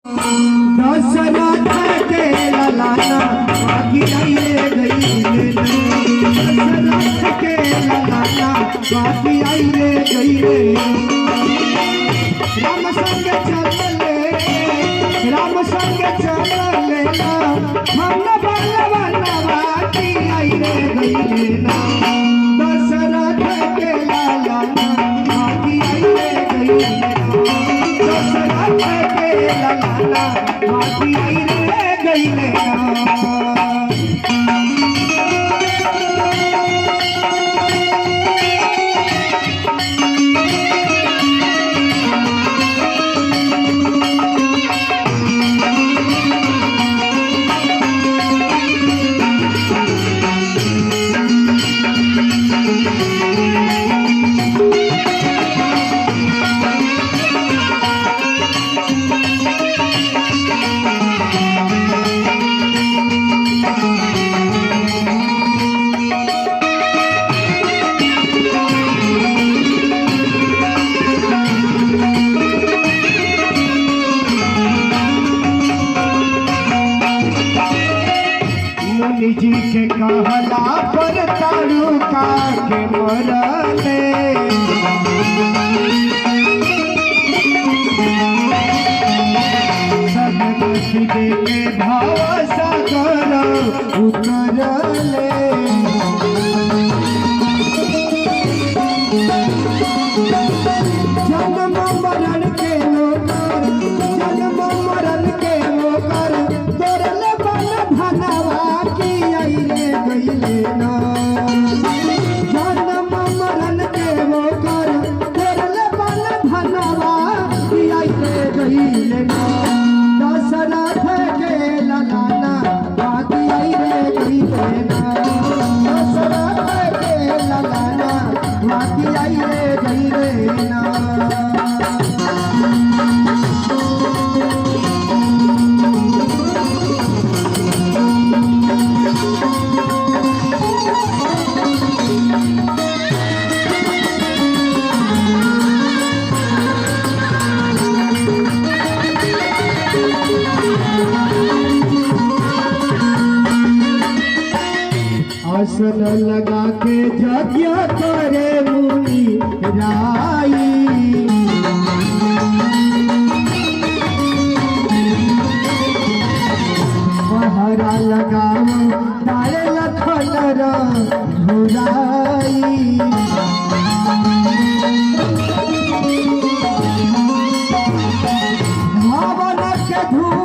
दशरथ के ललाना बाकी आइले गईले दशरथ के ललाना बाकी आइले गईले राम संग चलले हम बलवाना बाकी आइले गईले दशरथ के ललाना बाकी आइले गईले दशरथ के ललाना बाकी आइले गईले जी के कहला पर तारुका के मरले सब दुखी दे के भाव सागर उतरले जन्म मरण के लोकर जन्म मरण के लोकर तोरले बन भनवा जन्म मरण के वो कर तेरले बल धनवा आइले गईले दशरथ के ललाना बाकी आइले गईले दशरथ के ललाना बाकी आइले गईले आसन लगा के यज्ञ करे मुनि राई पहरा लगाओ डाले लखन घुराई भवन के धूप